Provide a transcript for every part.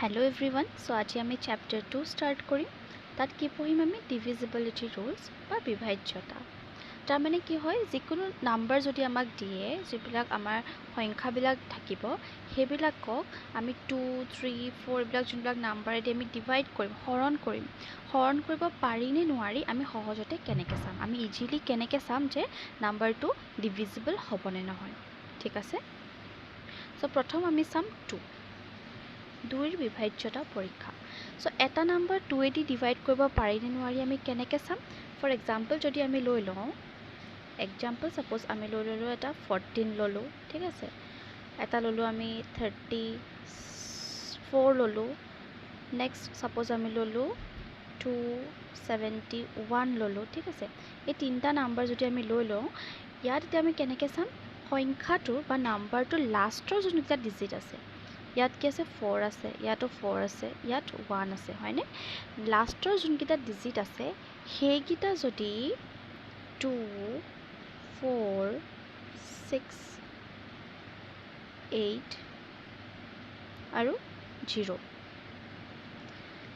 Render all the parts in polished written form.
Hello everyone, so আজি আমি chapter 2 start কৰিম তাত কি পঢ়িম আমি divisibility rules বা বিভাজ্যতা তাৰ মানে কি হয় যিকোনো নাম্বাৰ যদি আমাক দিয়ে যিবিলাক আমাৰ সংখ্যাবিলাক থাকিব হেবিলাকক আমি 2 3 4 বিলাক যোনবিলাক নাম্বাৰেদি আমি ডিভাইড কৰিম হৰণ কৰিব পাৰি নে নোৱাৰি আমি সহজতে কেনেকৈ চাম আমি ইজিলি কেনেকৈ চাম যে নাম্বাৰটো ডিভিজিবল হ'ব নে নহয় ঠিক আছে সো প্ৰথম আমি চাম 2 দুইৰ বিভাজ্যতা পৰীক্ষা সো এটা নাম্বাৰ 2 এদি ডিভাইড কৰিব পাৰি নে নোৱাৰি আমি কেনেকৈ চাম ফৰ এক্সাম্পল যদি আমি লৈ লওঁ এক্সাম্পল সাপোজ আমি লৈ ললো এটা 14 ললো ঠিক আছে এটা ললো আমি 34 ললো নেক্সট সাপোজ আমি ললো 271 ললো ঠিক আছে এই তিনটা নাম্বাৰ যদি আমি লৈ লওঁ ইয়াত এতিয়া আমি কেনেকৈ চাম সংখ্যাটো বা নাম্বাৰটো লাষ্টৰ যোনটা ডিজিট আছে ইয়াত কি আছে 4 আছে ইয়াতো 4 আছে ইয়াত 1 আছে হয়নে লাষ্টৰ যোনকেইটা ডিজিট আছে সেইকেইটা যদি 2 4 6 8 আৰু 0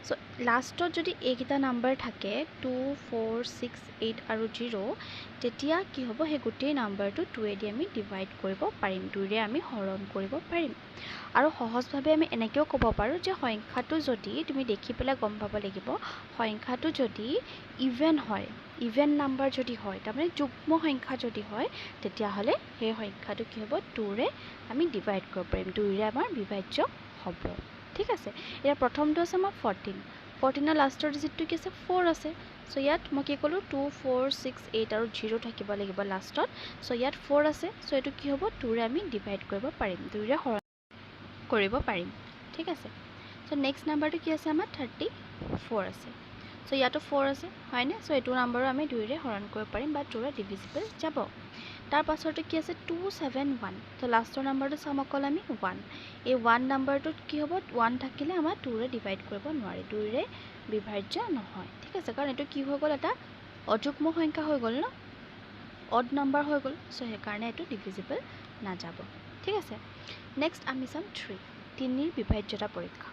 সো লাষ্টত যদি এইকেইটা নাম্বাৰ থাকে 2 4 6 8 আৰু 0 তেতিয়া কি হ'ব সেই গোটেই নাম্বাৰটো 2 এদি আমি ডিভাইড কৰিব পাৰিম 2 ৰে আমি হৰণ কৰিব পাৰিম আৰু সহজভাৱে আমি এনেকেও ক'ব পাৰোঁ যে সংখ্যাটো যদি তুমি দেখি পেলাই গম পাব লাগিব সংখ্যাটো যদি ইভেন হয় ইভেন নাম্বাৰ যদি হয় তাৰমানে যুগ্ম সংখ্যা যদি হয় তেতিয়াহ'লে সেই সংখ্যাটো কি হ'ব 2 ৰে আমি ডিভাইড কৰিব পাৰিম 2 ৰে আমাৰ বিভাজ্য হ'ব ঠিক আছে ইয়াৰ প্ৰথমটো আছে আমাৰ 14 ৰ লাষ্টৰ ডিজিটটো কি আছে 4 আছে সো ইয়াত মই কি ক'লো 2 4 6 8 আৰু 0 থাকিব লাগিব লাষ্টত সো ইয়াত 4 আছে সো এটো কি হ'ব 2 ৰে আমি ডিভাইড কৰিব পাৰিম 2 ৰে হৰণ কৰিব পাৰিম ঠিক আছে সো নেক্সট নাম্বাৰটো কি আছে আমাৰ 34 আছে সো ইয়াতো 4 আছে হয়নে সো এটো নাম্বাৰো আমি 2 ৰে হৰণ কৰিব পাৰিম বা 2 ৰে ডিভিজিবল যাব তাৰ পাছৰটো কি আছে 271 তো লাষ্টৰ নাম্বাৰটো চাম অকল আমি 1 এই 1 নাম্বাৰটোত কি হ'ব 1 থাকিলে আমাৰ 2 ৰে ডিভাইড কৰিব নোৱাৰি 2 ৰে বিভাজ্য নহয় ঠিক আছে কাৰণ এটো কি হৈ গ'ল এটা অযুগ্ম সংখ্যা হৈ গ'ল ন অড নাম্বাৰ হৈ গ'ল সো সেই কাৰণে এটো ডিভিজিবল না যাব ঠিক আছে নেক্সট আমি চাম 3 তিনিৰ বিভাজ্যতা পৰীক্ষা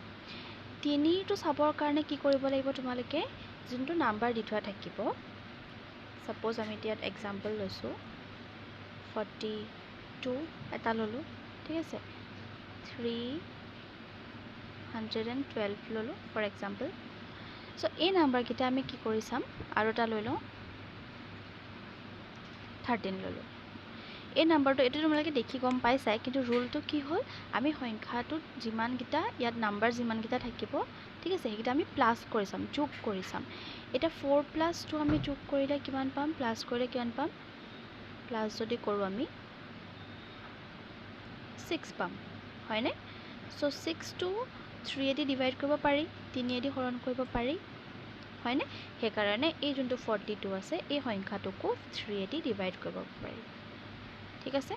তিনিটো চাবৰ কাৰণে কি কৰিব লাগিব তোমালোকে যোনটো নাম্বাৰ দি থোৱা থাকিব সাপোজ আমি ইয়াত এক্সাম্পল লৈছো 42 এটা ললো ঠিক আছে 312 ললো ফৰ এক্সাম্পল সো এই নাম্বাৰ কিটা আমি কি কৰি চাম আৰু এটা লৈ লওঁ 13 ললো এই নাম্বাৰটো এটো তোমালোকে দেখি গম পাইছাই কিন্তু ৰুলটো কি হ'ল আমি সংখ্যাটোত যিমান কিটা ইয়াত নাম্বাৰ যিমান কিটা থাকিব ঠিক আছে হেকিটা আমি প্লাস কৰি চাম যোগ কৰি চাম এটা 4 + 2 আমি যোগ কৰিলে কিমান পাম প্লাস কৰিলে কিমান পাম প্লাস যদি কৰো আমি 6 পাম হয়নে সো 6 টো 3 এদি ডিভাইড কৰিব পাৰি 3 এদি হৰণ কৰিব পাৰি হয়নে হে কাৰণে এই যোনটো 42 আছে এই সংখ্যাটোকো 3 এদি ডিভাইড কৰিব পাৰি ঠিক আছে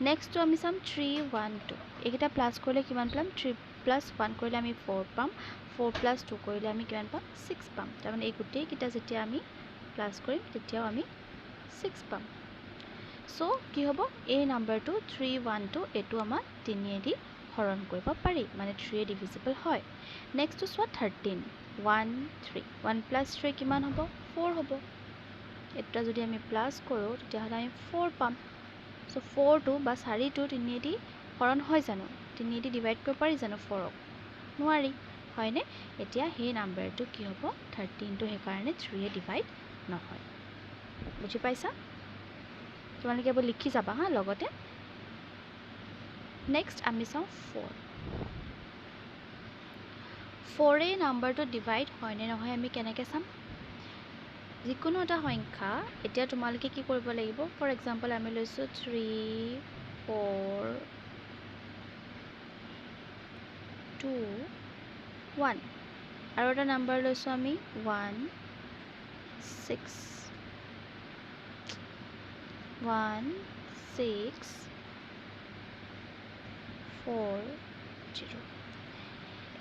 নেক্সট আমি চাম 312 এইকেইটা প্লাস কৰিলে কিমান পাম 3 + 1 কৰিলে আমি 4 পাম 4 + 2 কৰিলে আমি কিমান পাম 6 পাম তাৰ মানে এই গোটেই কিটা যেতিয়া আমি প্লাস কৰিম তেতিয়াও আমি 6 পাম সো কি হ'ব এই নাম্বাৰটো 312 এটো আমাৰ 3 এদি হৰণ কৰিব পাৰি মানে 3 ডিভিজিবল হয় নেক্সট চোৱা 13 1 3 1 + 3 কিমান হ'ব 4 হ'ব এটা যদি আমি প্লাস কৰো তেতিয়াহ'লে আমি 4 পাম সো 4 টো বা 4 টো 3 এদি হৰণ হয় জানো 3 এদি ডিভাইড কৰিব পাৰি জানো 4 ক নোৱাৰি হয়নে এতিয়া সেই নাম্বাৰটো কি হ'ব 13 টো হে কাৰণে 3 এ ডিভাইড নহয় বুজি পাইছা তোমালোকে বল লিখি যাবা হা লগতে নেক্সট আমি চাও 4 এ নাম্বাৰটো ডিভাইড হয় নে নহয় আমি কেনেকৈ চাম যিকোনো এটা সংখ্যা এতিয়া তোমালোকে কি কৰিব লাগিব ফৰ এক্সাম্পল আমি লৈছো 3 4 2 1 আৰু এটা নাম্বাৰ লৈছো আমি 1 6 1 6 4 0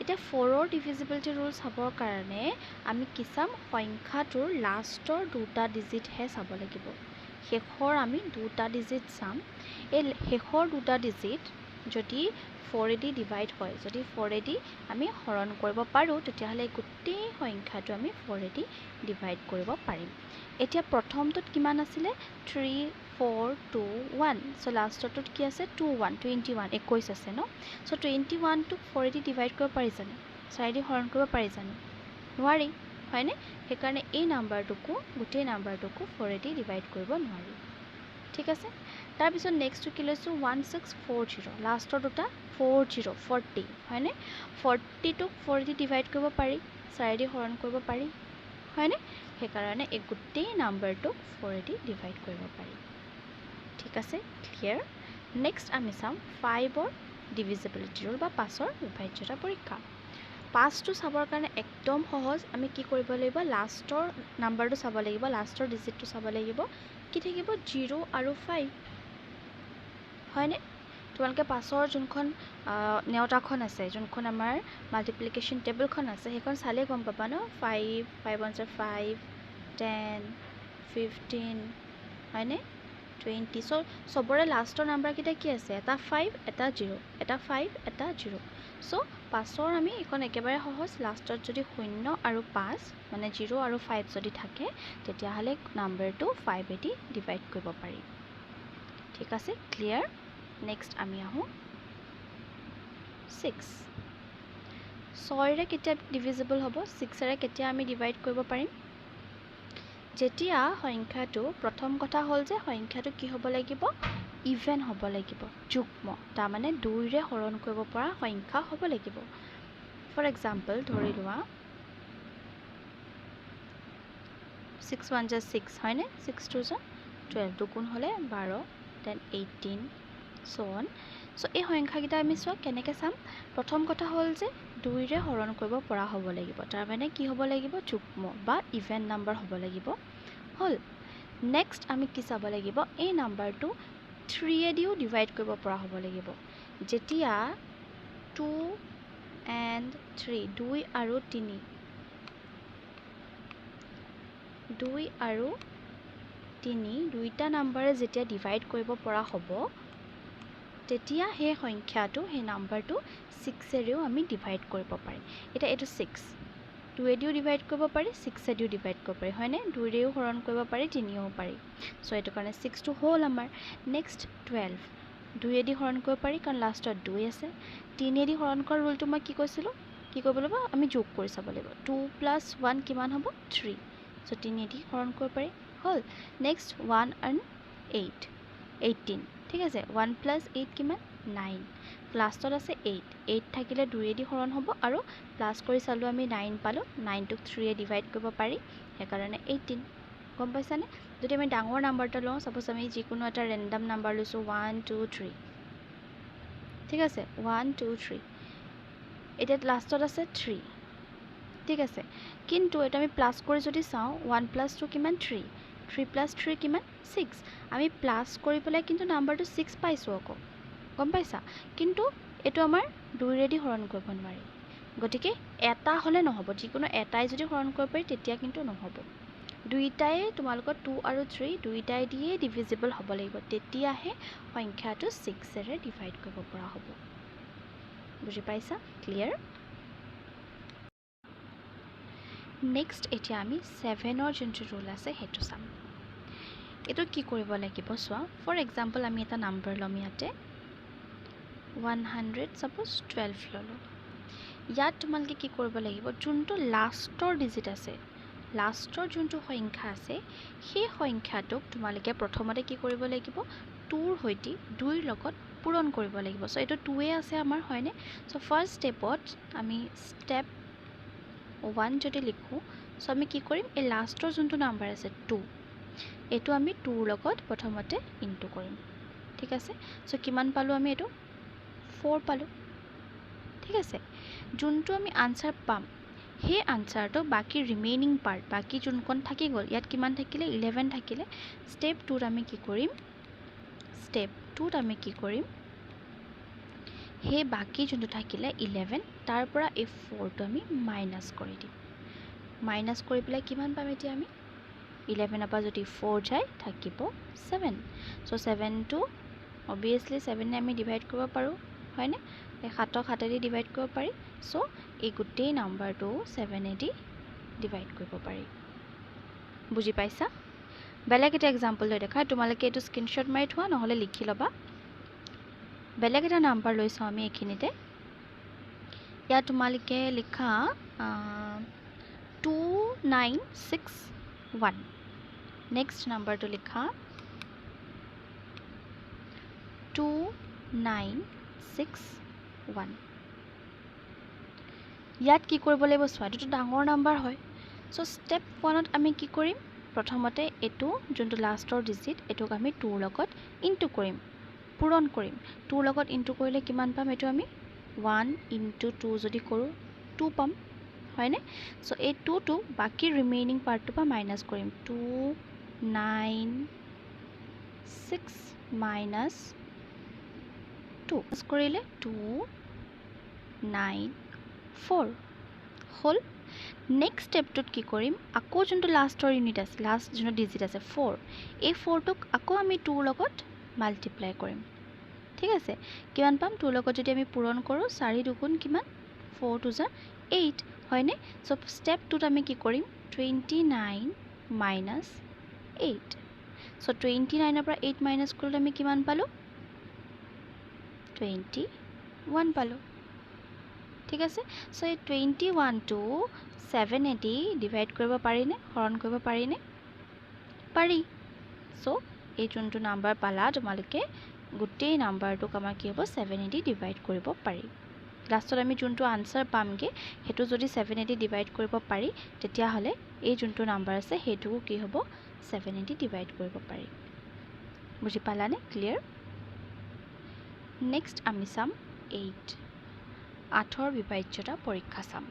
এটা 4 ৰ ডিভিজিবিলিটি ৰুল চাবৰ কাৰণে আমি কি চাম সংখ্যাটোৰ লাষ্টৰ দুটা ডিজিট হে চাব লাগিব শেষৰ আমি দুটা ডিজিট চাম এই শেষৰ দুটা ডিজিট যদি 4 ডিভাইড হয়, যদি 4 আমি হৰণ কৰিব পাৰোঁ, তেতিয়াহ'লে গোটেই সংখ্যাটো আমি 4 ডিভাইড কৰিব পাৰিম। এতিয়া প্ৰথমটোত কিমান আছিলে 3 4 2 1, চ' লাষ্টৰটোত কি আছে 2 1 21 21 আছে ন। চ' 21টোক 4 ডিভাইড কৰিব পাৰি জানো, 4 হৰণ কৰিব পাৰি জানো, নোৱাৰি হয়নে। সেইকাৰণে এই নাম্বাৰটোকো গোটেই নাম্বাৰটোকো 4 ডিভাইড কৰিব নোৱাৰি। ঠিক আছে, তাৰপিছত নেক্সটটো কি লৈছোঁ 1640, লাষ্টৰ দুটা 40 হয়নে। 40টোক 4 ডিভাইড কৰিব পাৰি, 4 হৰণ কৰিব পাৰি হয়নে। সেইকাৰণে এই গোটেই নাম্বাৰটোক 4 ডিভাইড কৰিব পাৰি। ঠিক আছে, ক্লিয়াৰ। নেক্সট আমি চাম 5ৰ ডিভিজিবিলিটি ৰুল বা 5ৰ বিভাজ্যতা পৰীক্ষা। 5টো চাবৰ কাৰণে একদম সহজ। আমি কি কৰিব লাগিব, লাষ্টৰ নাম্বাৰটো চাব লাগিব, লাষ্টৰ ডিজিটটো চাব লাগিব। কি থাকিব 0 আৰু 5 হয়নে। তোমালোকে 5ৰ যোনখন নেওতাখন আছে, যোনখন আমাৰ মাল্টিপ্লিকেশ্যন টেবুলখন আছে, সেইখন চালে গম পাবা ন। 5 5 1 5 10 15 হয়নে 20। চ' চবৰে লাষ্টৰ নাম্বাৰকেইটা কি আছে, এটা 5 এটা 0, এটা 5 এটা 0। চ' 5ৰ আমি এইখন একেবাৰে সহজ, লাষ্টত যদি 0 আৰু 5 মানে 0 আৰু 5 যদি থাকে, তেতিয়াহ'লে নাম্বাৰটো 5 ডিভাইড কৰিব পাৰি। ঠিক আছে, ক্লিয়াৰ। নেক্সট আমি আহোঁ 6। 6ৰে কেতিয়া ডিভিজিবল হ'ব, 6ৰে কেতিয়া আমি ডিভাইড কৰিব পাৰিম, যেতিয়া সংখ্যাটো, প্ৰথম কথা হ'ল যে সংখ্যাটো কি হ'ব লাগিব, ইভেন হ'ব লাগিব, যুগ্ম, তাৰমানে 2ৰে হৰণ কৰিব পৰা সংখ্যা হ'ব লাগিব। ফৰ এক্সাম্পল ধৰি লোৱা 6 1 = 6 হয়নে, 6 2 = 12, দুগুণ হ'লে 12, দেন 18 so on। চ' এই সংখ্যাকেইটা আমি চোৱা কেনেকৈ চাম। প্ৰথম কথা হ'ল যে 2ৰে হৰণ কৰিব পৰা হ'ব লাগিব, তাৰমানে কি হ'ব লাগিব, যুগ্ম বা ইভেন নাম্বাৰ হ'ব লাগিব হ'ল। নেক্সট আমি কি চাব লাগিব, এই নাম্বাৰটো 3দিও ডিভাইড কৰিব পৰা হ'ব লাগিব। যেতিয়া 2 and 3 2 আৰু 3 দুইটা নাম্বাৰে যেতিয়া ডিভাইড কৰিব পৰা হ'ব, তেতিয়া সেই সংখ্যাটো, সেই নাম্বাৰটো 6ৰেও আমি ডিভাইড কৰিব পাৰিম। এতিয়া এইটো 6 2দিও ডিভাইড কৰিব পাৰি, 6দিও ডিভাইড কৰিব পাৰি হয়নে, 2ৰেও হৰণ কৰিব পাৰি, 3ও পাৰি। চ' এইটো কাৰণে 6টো হ'ল আমাৰ। নেক্সট 12 2দি হৰণ কৰিব পাৰি, কাৰণ লাষ্টত 2 আছে। 3দি হৰণ কৰা ৰুলটো মই কি কৈছিলোঁ, কি কৰিব লাগিব, আমি যোগ কৰি চাব লাগিব। 2 + 1 কিমান হ'ব 3, চ' 3দি হৰণ কৰিব পাৰি হ'ল। নেক্সট 1 and 8 18, ঠিক আছে। 1 + 8 কিমান 9, লাষ্টত আছে 8 থাকিলে 2দি হৰণ হ'ব, আৰু প্লাছ কৰি চালোঁ আমি 9 পালোঁ, 9টোক 3ৰে ডিভাইড কৰিব পাৰি, সেইকাৰণে 18। গম পাইছানে। যদি আমি ডাঙৰ নাম্বাৰ এটা লওঁ, ছাপ'জ আমি যিকোনো এটা ৰেণ্ডাম নাম্বাৰ লৈছোঁ 1 2 3, ঠিক আছে 1 2 3, এতিয়া লাষ্টত আছে 3, ঠিক আছে। কিন্তু এটা আমি প্লাছ কৰি যদি চাওঁ 1 + 2 কিমান 3, 3 + 3 কিমান 6, আমি প্লাছ কৰি পেলাই কিন্তু নাম্বাৰটো 6 পাইছোঁ আকৌ, গম পাইছা। কিন্তু এইটো আমাৰ 2ৰেদি হৰণ কৰিব নোৱাৰি, গতিকে এটা হ'লে নহ'ব, যিকোনো এটাই যদি হৰণ কৰিব পাৰি তেতিয়া কিন্তু নহ'ব। দুইটাই তোমালোকৰ 2 আৰু 3 দুইটাই দিয়ে ডিভিজিবল হ'ব লাগিব, তেতিয়াহে সংখ্যাটো 6ৰে ডিভাইড কৰিব পৰা হ'ব। বুজি পাইছা, ক্লিয়াৰ। নেক্সট এতিয়া আমি 7ৰ যোনটো ৰুল আছে সেইটো চাম। এইটো কি কৰিব লাগিব চোৱা। ফৰ এক্সাম্পল আমি এটা নাম্বাৰ ল'ম, ইয়াতে 100 ছাপ'জ 12 ল'লোঁ। ইয়াত তোমালোকে কি কৰিব লাগিব, যোনটো লাষ্টৰ ডিজিট আছে, লাষ্টৰ যোনটো সংখ্যা আছে, সেই সংখ্যাটোক তোমালোকে প্ৰথমতে কি কৰিব লাগিব, 2ৰ সৈতে 2ৰ লগত পূৰণ কৰিব লাগিব। চ' এইটো 2 আছে আমাৰ হয়নে। চ' ফাৰ্ষ্ট ষ্টেপত আমি ষ্টেপ 1 যদি লিখোঁ, চ' আমি কি কৰিম, এই লাষ্টৰ যোনটো নাম্বাৰ আছে 2, এইটো আমি 2ৰ লগত প্ৰথমতে ইনটু কৰিম, ঠিক আছে। চ' কিমান পালোঁ আমি, এইটো 4 পালোঁ, ঠিক আছে। যোনটো আমি আনচাৰ পাম, সেই আনচাৰটো বাকী ৰিমেইনিং পাৰ্ট, বাকী যোনখন থাকি গ'ল, ইয়াত কিমান থাকিলে 11 থাকিলে, ষ্টেপ 2ত আমি কি কৰিম, সেই বাকী যোনটো থাকিলে 11, তাৰ পৰা এই 4টো আমি মাইনাছ কৰি দিম। মাইনাছ কৰি পেলাই কিমান পাম এতিয়া আমি, 11ৰ পৰা যদি 4 যায় থাকিব 7। চ' 7টো অবভিয়াছলি 7ৰে আমি ডিভাইড কৰিব পাৰোঁ, হয়নে 7ক 7 দি ডিভাইড কৰিব পাৰি সো এই গোটেই নাম্বাৰটো 7 দি ডিভাইড কৰিব পাৰি বুজি পাইছা বেলেগ এটা এক্সাম্পল লৈ দেখা তোমালোকে এটো স্ক্ৰিনশ্বট মাৰি থোৱা নহলে লিখি লবা বেলেগ এটা নাম্বাৰ লৈছো আমি এখিনিতে ইয়া তোমালোকে লিখা 2961 নেক্সট নাম্বাৰটো লিখা 2961 ইয়াত কি কৰিব লাগিব চোৱা এটো ডাঙৰ নাম্বাৰ হয় সো স্টেপ 1ত আমি কি কৰিম প্ৰথমতে এটো যোনটো লাষ্টৰ ডিজিট এটোক আমি 2 লগত ইনটু কৰিম পূৰণ কৰিম 2 লগত ইনটু কৰিলে কিমান পাম এটো আমি 1 into 2 যদি কৰো 2 পাম হয়নে সো এই 2 টো বাকি ৰিমেইনিং পাৰ্টটো পা মাইনাস কৰিম 296 minus 2 কৰিলে 294 হল নেক্সট স্টেপটোত কি কৰিম আকৌ যোনটো লাষ্টৰ ইউনিট আছে লাষ্ট যোনটো ডিজিট আছে 4 এই 4 টোক আকৌ আমি 2 লগত মাল্টিপ্লাই কৰিম ঠিক আছে কিমান পাম 2 লগত যদি আমি পূৰণ কৰো 4 দুগুণ কিমান 4 2 যা 8 হয়নে সো স্টেপ 2ত আমি কি কৰিম 29 minus 8 সো 29 ৰ পৰা 8 মাইনাস কৰিলে আমি কিমান পালো 21 পালো ঠিক আছে সো এই 21 টো 7 দি ডিভাইড কৰিব পাৰি নে হৰণ কৰিব পাৰি নে পাৰি সো এই যোনটো নাম্বাৰ পালা তোমালোকে গোটেই নাম্বাৰটোক আমাৰ কি হ'ব 7 দি ডিভাইড কৰিব পাৰি লাষ্টত আমি যোনটো আনসাৰ পামগে হেতু যদি 7 দি ডিভাইড কৰিব পাৰি তেতিয়া হলে এই যোনটো নাম্বাৰ আছে হেতু কি হ'ব 7 দি ডিভাইড কৰিব পাৰি বুজি পালানে ক্লিয়াৰ নেক্সট আমি চাম 8 8ৰ বিভাজ্যতা পৰীক্ষা চাম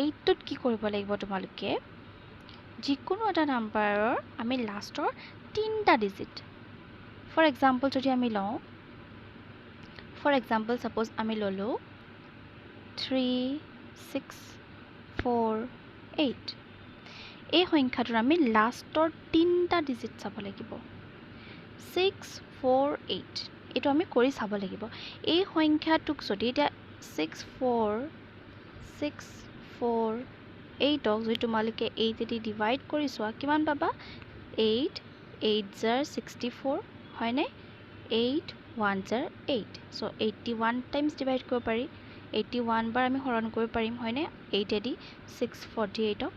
8 ত কি কৰিব লাগিব তোমালোকে যিকোনো এটা নাম্বাৰৰ আমি লাষ্টৰ 3টা ডিজিট ফৰ এক্সাম্পল যদি আমি লওঁ ফৰ এক্সাম্পল সাপোজ আমি ললো 3648 এই সংখ্যাটোৰ আমি লাষ্টৰ 3টা ডিজিট চাব লাগিব 648 এটো আমি কৰি চাব লাগিব এই সংখ্যাটোক যদি এটা 64648 যদি তোমালোকে 8 দি ডিভাইড কৰি চোৱা কিমান পাবা 8 8 জাৰ 64 হয়নে 8 1 জাৰ 8 সো 81 টাইমস ডিভাইড কৰিব পাৰি 81 বাৰ আমি হৰণ কৰিব পাৰিম হয়নে 8 দি 648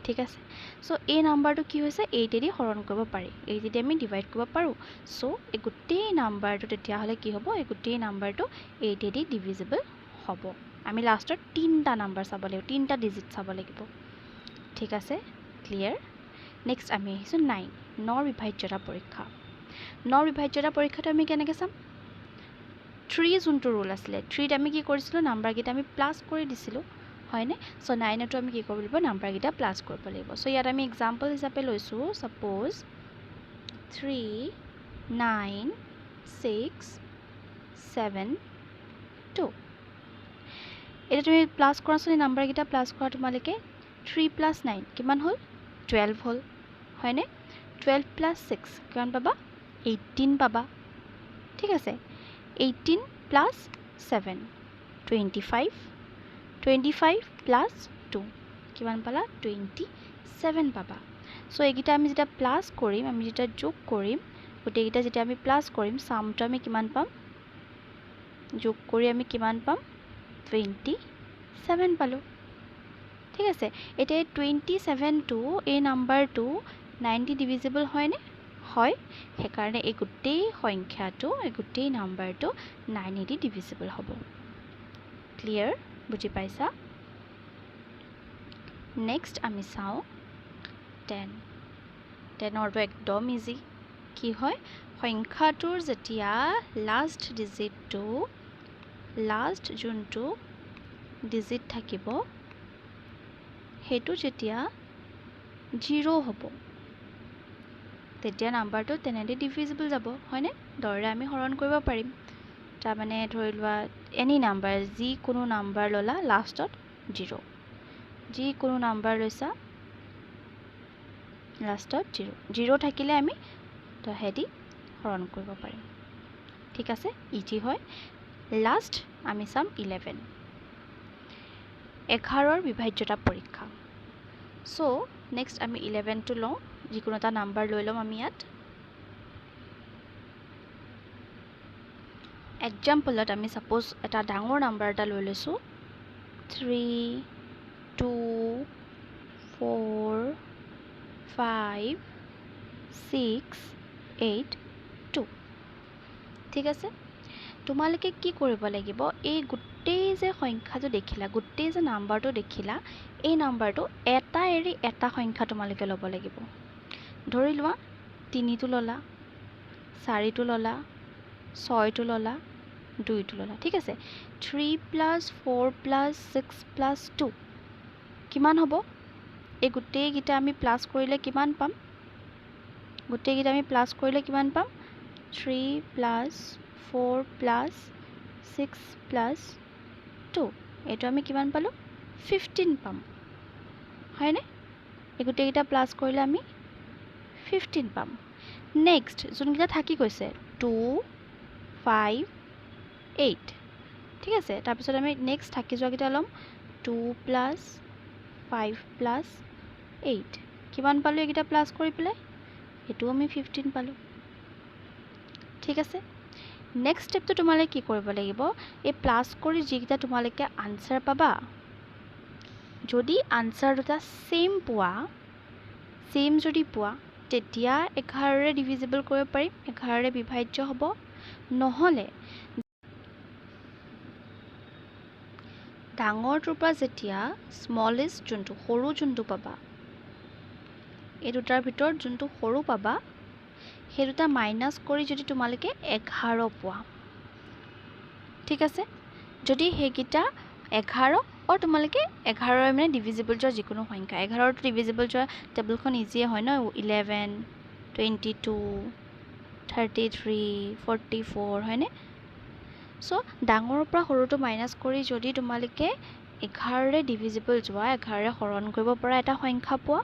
ঠিক আছে সো এই নাম্বাৰটো কি হৈছে 8 দি হৰণ কৰিব পাৰি 8 দি আমি ডিভাইড কৰিব পাৰো সো এই গোটেই নাম্বাৰটো তেতিয়া হলে কি হ'ব এই গোটেই নাম্বাৰটো 8 দি ডিভিজিবল হ'ব আমি লাষ্টৰ 3টা নাম্বাৰ চাব লাগিব 3টা ডিজিট চাব লাগিব ঠিক আছে ক্লিয়াৰ নেক্সট আমি আহিছো 9 9ৰ বিভাজ্যতা পৰীক্ষা 9ৰ বিভাজ্যতা পৰীক্ষাটো আমি কেনেকৈ চাম 3 যোনটো ৰুল আছিল 3 আমি কি কৰিছিলো নাম্বাৰ গিটা আমি প্লাস কৰি দিছিলো হয়নে সো 9 টো আমি কি কৰিব লাগিব নাম্বাৰ গিটা প্লাস কৰিব লাগিব সো ইয়াত আমি एग्जांपल হিচাপে লৈছো সাপোজ 3 9 6 7 2 এটা তুমি প্লাস কৰাছনি নাম্বাৰ গিটা প্লাস কৰা তোমালকে 3 + 9 কিমান হল 12 হল হয়নে 12 + 6 কিমান পাবা 18 পাবা ঠিক আছে 18 + 7 25 25 + 2 কিমান পালা 27 পাবা সো এগিটা আমি যেটা প্লাস কৰিম আমি যেটা যোগ কৰিম গোটে গিটা যেটা আমি প্লাস কৰিম সামটো আমি কিমান পাম যোগ কৰি আমি কিমান পাম 27 পালো ঠিক আছে এটা 27 টো এই নাম্বাৰটো 90 ডিভিজিবল হয়নে হয় সেই কাৰণে এই গোটেই সংখ্যাটো এই গোটেই নাম্বাৰটো 9 দি ডিভিজিবল হ'ব ক্লিয়াৰ বুজি পাইছা নেক্সট আমি চাও 10 10ৰটো একদম ইজি কি হয় সংখ্যাটোৰ যেতিয়া লাষ্ট ডিজিটটো লাষ্ট যোনটো ডিজিট থাকিব হেতু যেতিয়া 0 হ'ব তেতিয়া নাম্বাৰটো 10 দি ডিভিজিবল যাব হয়নে দৰে আমি হৰণ কৰিব পাৰিম তাৰ মানে ধৰি লোৱা এনি নাম্বাৰ যি কোনো নাম্বাৰ ললা লাষ্টত 0 যি কোনো নাম্বাৰ লৈছা লাষ্টত 0 থাকিলে আমি তো হেদি হৰণ কৰিব পাৰিম ঠিক আছে ইজি হয় লাষ্ট আমি চাম 11 11ৰ বিভাজ্যতা পৰীক্ষা সো নেক্সট আমি 11 টো লওঁ যিকোনো এটা নাম্বাৰ লৈ লম আমি ইয়াত এক্সাম্পলত আমি সাপোজ এটা ডাঙৰ নাম্বাৰ এটা লৈ লৈছো 3 2 4 5 6 8 2 ঠিক আছে তোমালোকে কি কৰিব লাগিব এই গোটেই যে সংখ্যাটো দেখিলা গোটেই যে নাম্বাৰটো দেখিলা এই নাম্বাৰটো এটা এৰি এটা সংখ্যা তোমালোকে ল'ব লাগিব ধৰি লোৱা 3 টো ললা 4 টো ললা 6 টো ললা 2 টো ললা ঠিক আছে 3 + 4 + 6 + 2 কিমান হ'ব এই গোটেই গিটা আমি প্লাস কৰিলে কিমান পাম গোটেই গিটা আমি প্লাস কৰিলে কিমান পাম 3 + 4 + 6 + 2 এটো আমি কিমান পালো 15 পাম হয়নে এই গোটেই গিটা প্লাস কৰিলে আমি 15 পাম নেক্সট যোনগিটা থাকি গৈছে 2 5 8 ঠিক আছে তাৰ পিছত আমি নেক্সট থাকি যোৱা গিটা লম 2 + 5 + 8 কিমান পালো এগিটা প্লাস কৰি পেলাই এটো আমি 15 পালো ঠিক আছে নেক্সট স্টেপটো তোমালে কি কৰিব লাগিব এই প্লাস কৰি যিগিটা তোমালকে আনসাৰ পাবা যদি আনসাৰ দুটা সেম পোৱা সেম যদি পোৱা তেতিয়া 11 ৰে ডিভিজিবল কৰিব পাৰিম 11 ৰে বিভাজ্য হ'ব নহলে ডাঙৰটোৰ পৰা যেতিয়া স্মলেষ্ট যোনটো সৰু যোনটো পাবা এই দুটাৰ ভিতৰত যোনটো সৰু পাবা সেই দুটা মাইনাস কৰি যদি তোমালকে 11 পোৱা ঠিক আছে যদি হেগিটা 11 और তোমালকে 11 মানে ডিভিজিবল যোৱা যিকোনো সংখ্যা 11 টো ডিভিজিবল যোৱা টেবুলখন ইজি হয় ন 11 22 33 44 হয়নে সো ডাঙৰৰ পৰা সৰুটো মাইনাস কৰি যদি তোমালকে 11 ৰে ডিভিজিবল যোৱা 11 ৰে হৰণ কৰিব পৰা এটা সংখ্যা পোৱা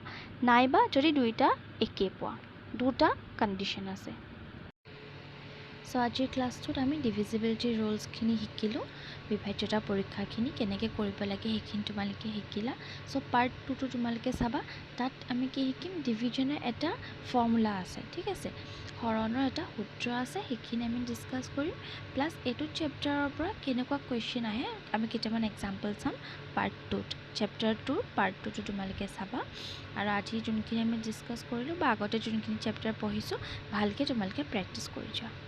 নাইবা যদি দুইটা একে পোৱা দুটা কন্ডিশন আছে সো আজিৰ ক্লাছটোত আমি ডিভিজিবিলিটি ৰুলছ খিনি শিকিলো বিভাজ্যতা পৰীক্ষাখিনি কেনেকৈ কৰিব লাগে সেইখিনি তোমালকে শিকিলা সো পাৰ্ট 2 টো তোমালকে চাবা তাত আমি কি শিকিম ডিভিজনৰ এটা ফৰ্মুলা আছে ঠিক আছে হৰণৰ এটা সূত্ৰ আছে সেইখিনি আমি ডিসকাস কৰিম প্লাস এটো চেপ্টাৰৰ পৰা কেনেকুৱা কোৱেশ্চন আহে আমি কেইটামান এক্সাম্পল চাম পাৰ্ট 2 চেপ্টাৰ 2 পাৰ্ট 2 টো তোমালকে চাবা আৰু আজি যোনখিনি আমি ডিসকাস কৰিলো বা আগতে যোনখিনি চেপ্টাৰ পঢ়িছো ভালকে তোমালকে প্ৰেক্টিস কৰি যোৱা